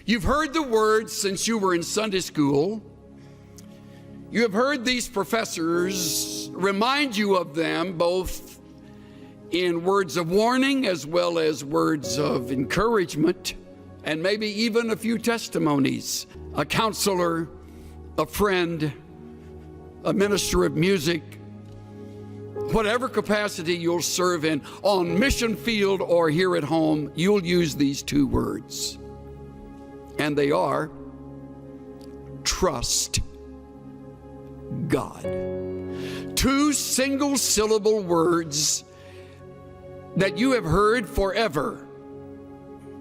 You've heard the words since you were in Sunday school. You have heard these professors remind you of them, both in words of warning as well as words of encouragement, and maybe even a few testimonies. A counselor, a friend, a minister of music, whatever capacity you'll serve in, on mission field or here at home, you'll use these two words. And they are, trust God. Two single-syllable words that you have heard forever,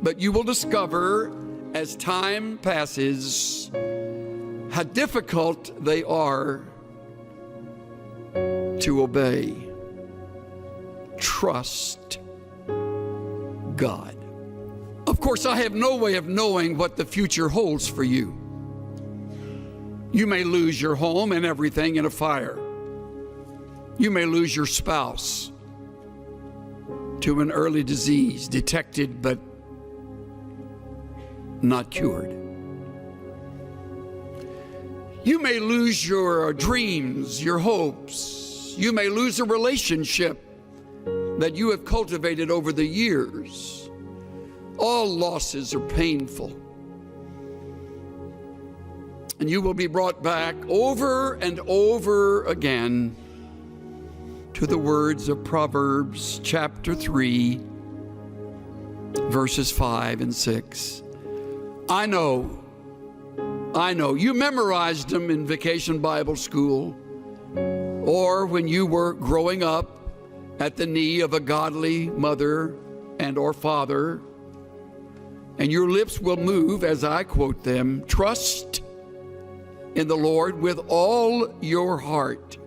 but you will discover as time passes how difficult they are to obey. Trust God. Of course, I have no way of knowing what the future holds for you. You may lose your home and everything in a fire. You may lose your spouse to an early disease, detected but not cured. You may lose your dreams, your hopes. You may lose a relationship that you have cultivated over the years. All losses are painful. And you will be brought back over and over again to the words of Proverbs chapter 3, verses 5 and 6. I know. You memorized them in Vacation Bible School or when you were growing up at the knee of a godly mother and or father, and your lips will move as I quote them. Trust in the Lord with all your heart,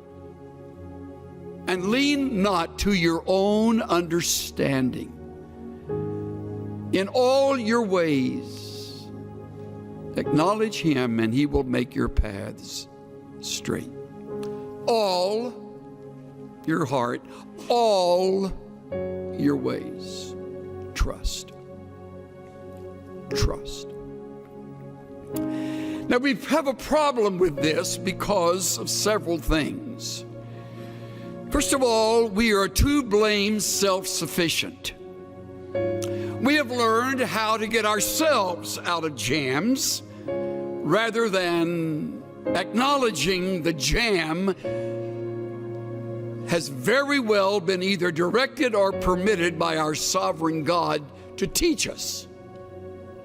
and lean not to your own understanding. In all your ways, acknowledge him, and he will make your paths straight. All your heart, all your ways, trust. Trust. Now, we have a problem with this because of several things. First of all, we are to blame self-sufficient. We have learned how to get ourselves out of jams rather than acknowledging the jam has very well been either directed or permitted by our sovereign God to teach us.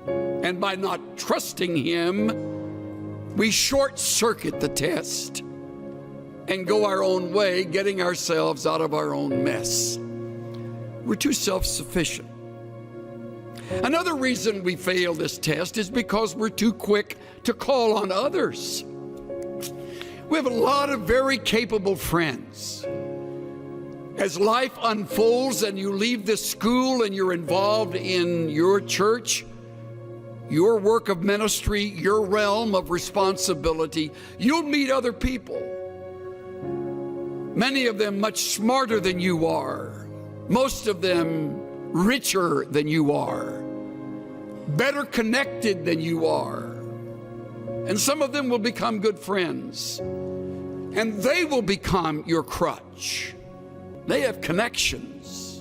And by not trusting him, we short-circuit the test and go our own way, getting ourselves out of our own mess. We're too self-sufficient. Another reason we fail this test is because we're too quick to call on others. We have a lot of very capable friends. As life unfolds and you leave this school and you're involved in your church, your work of ministry, your realm of responsibility, you'll meet other people. Many of them much smarter than you are. Most of them richer than you are. Better connected than you are. And some of them will become good friends. And they will become your crutch. They have connections.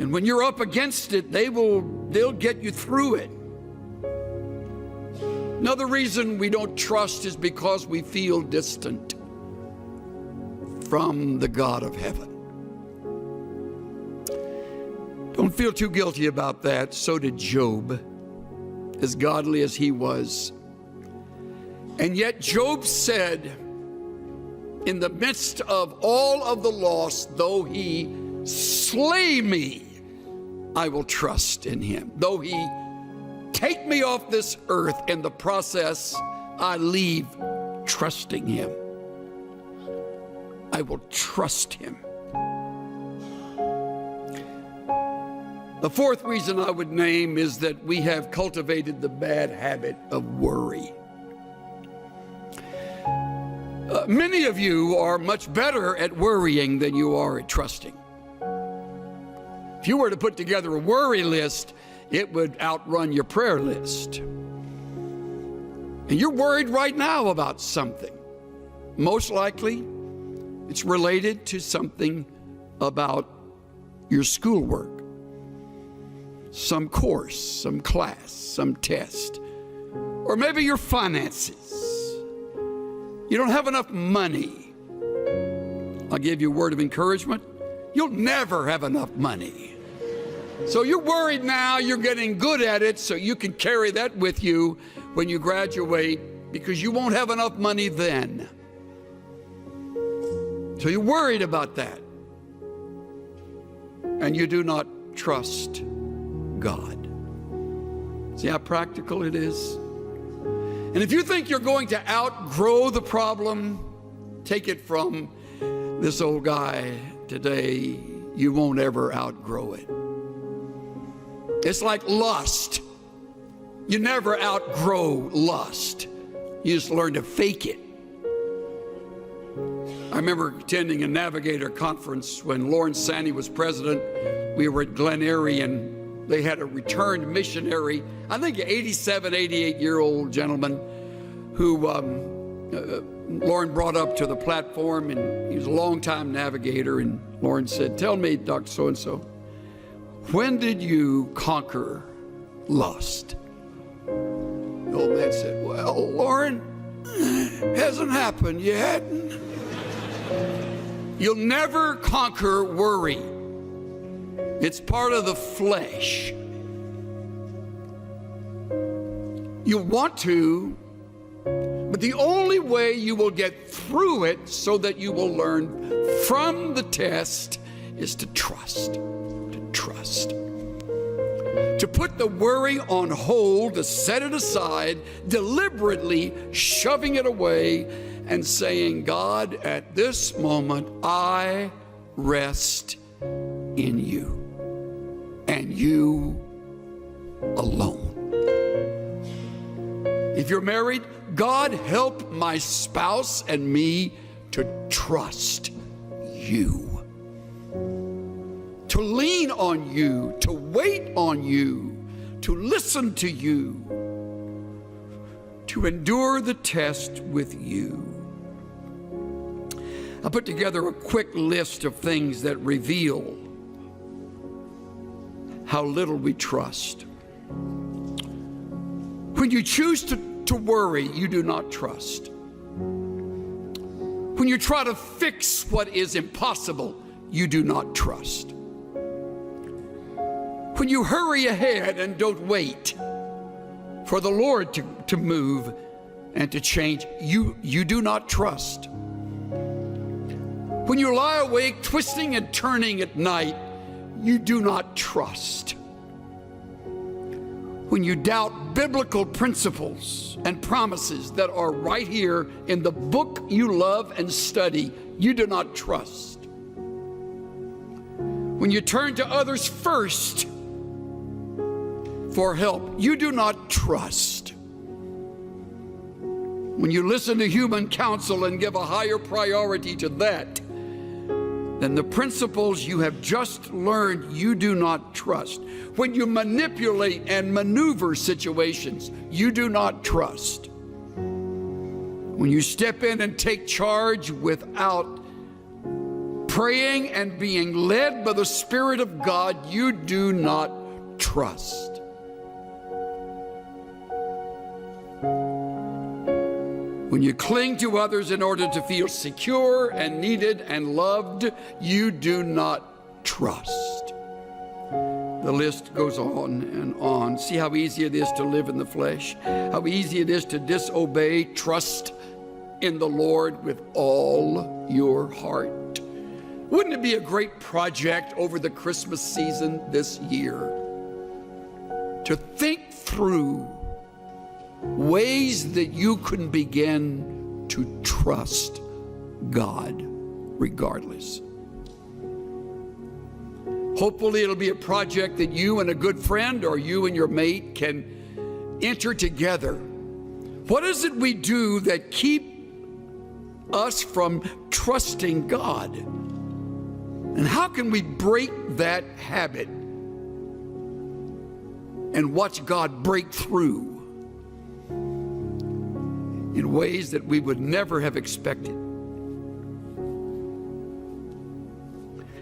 And when you're up against it, they'll get you through it. Another reason we don't trust is because we feel distant from the God of heaven. Don't feel too guilty about that. So did Job, as godly as he was. And yet Job said, in the midst of all of the loss, though he slay me, I will trust in him. Though he take me off this earth, in the process, I leave trusting him. I will trust him. The fourth reason I would name is that we have cultivated the bad habit of worry. Many of you are much better at worrying than you are at trusting. If you were to put together a worry list, it would outrun your prayer list. And you're worried right now about something. Most likely, it's related to something about your schoolwork, some course, some class, some test, or maybe your finances. You don't have enough money. I'll give you a word of encouragement. You'll never have enough money. So you're worried now, you're getting good at it so you can carry that with you when you graduate, because you won't have enough money then. So you're worried about that. And you do not trust God. See how practical it is? And if you think you're going to outgrow the problem, take it from this old guy today, you won't ever outgrow it. It's like lust. You never outgrow lust. You just learn to fake it. I remember attending a Navigator conference when Lawrence Sandy was president. We were at Glen Eyrie, and they had a returned missionary, I think an 87, 88-year-old gentleman who Lauren brought up to the platform, and he was a longtime navigator. And Lauren said, "Tell me, Dr. So-and-so, when did you conquer lust?" The old man said, "Well, Lauren, hasn't happened yet." You'll never conquer worry. It's part of the flesh. You want to, but the only way you will get through it so that you will learn from the test is to trust. To trust. To put the worry on hold, to set it aside, deliberately shoving it away and saying, "God, at this moment, I rest in you and you alone." If you're married, God, help my spouse and me to trust you, to lean on you, to wait on you, to listen to you, to endure the test with you. I put together a quick list of things that reveal how little we trust. When you choose to worry, you do not trust. When you try to fix what is impossible, you do not trust. When you hurry ahead and don't wait for the Lord to move and to change, you do not trust. When you lie awake twisting and turning at night, you do not trust. When you doubt biblical principles and promises that are right here in the book you love and study, you do not trust. When you turn to others first for help, you do not trust. When you listen to human counsel and give a higher priority to that than the principles you have just learned, you do not trust. When you manipulate and maneuver situations, you do not trust. When you step in and take charge without praying and being led by the Spirit of God, you do not trust. When you cling to others in order to feel secure and needed and loved, you do not trust. The list goes on and on. See how easy it is to live in the flesh, how easy it is to disobey. Trust in the Lord with all your heart. Wouldn't it be a great project over the Christmas season this year to think through ways that you can begin to trust God regardless? Hopefully it'll be a project that you and a good friend or you and your mate can enter together. What is it we do that keep us from trusting God? And how can we break that habit? and watch God break through in ways that we would never have expected.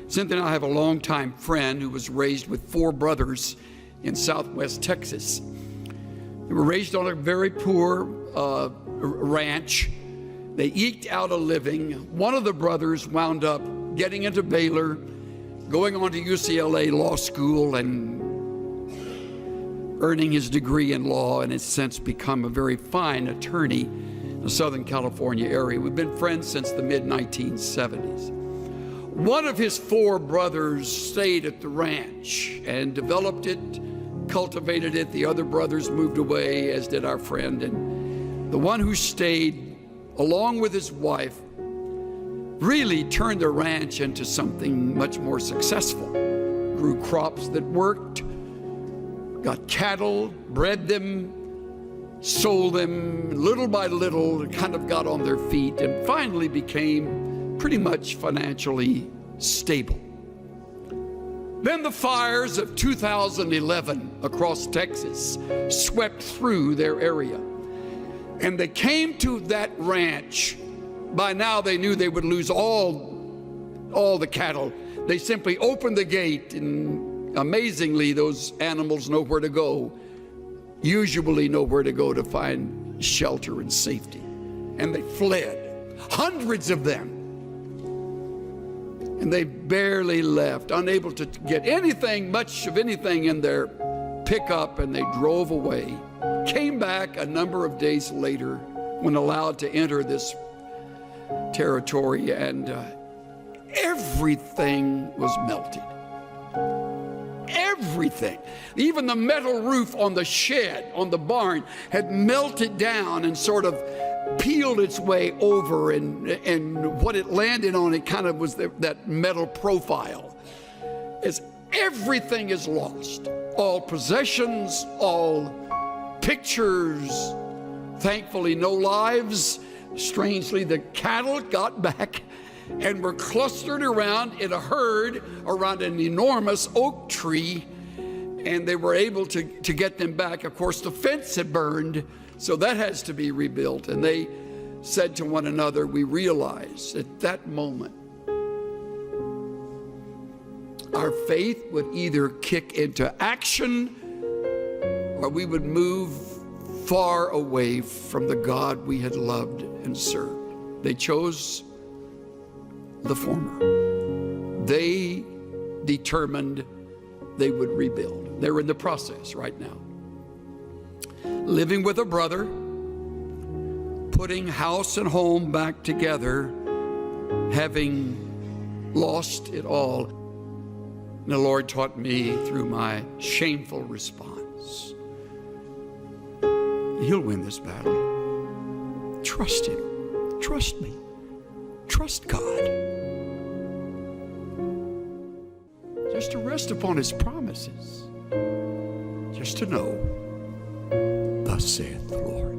Cynthia and I have a longtime friend who was raised with 4 brothers in southwest Texas. They were raised on a very poor ranch. They eked out a living. One of the brothers wound up getting into Baylor, going on to UCLA Law School, and earning his degree in law, and has since become a very fine attorney in the Southern California area. We've been friends since the mid-1970s. One of his 4 brothers stayed at the ranch and developed it, cultivated it. The other brothers moved away, as did our friend. And the one who stayed, along with his wife, really turned the ranch into something much more successful. Grew crops that worked, got cattle, bred them, sold them. Little by little, kind of got on their feet and finally became pretty much financially stable. Then the fires of 2011 across Texas swept through their area, and they came to that ranch. By now they knew they would lose all the cattle. They simply opened the gate, and amazingly those animals know where to go, usually know where to go to find shelter and safety. And they fled, hundreds of them. And they barely left, unable to get anything, much of anything in their pickup, and they drove away. Came back a number of days later when allowed to enter this territory, and everything was melted. Everything. Even the metal roof on the shed, on the barn, had melted down and sort of peeled its way over, and what it landed on, it kind of was that metal profile. As everything is lost, all possessions, all pictures, thankfully no lives. Strangely, the cattle got back and were clustered around in a herd around an enormous oak tree, and they were able to get them back. Of course, the fence had burned, so that has to be rebuilt. And they said to one another, we realized at that moment our faith would either kick into action or we would move far away from the God we had loved and served. They chose the former. They determined they would rebuild. They're in the process right now. Living with a brother, putting house and home back together, having lost it all. And the Lord taught me through my shameful response, He'll win this battle. Trust Him. Trust me. Trust God. Just to rest upon His promises. Just to know, thus saith the Lord.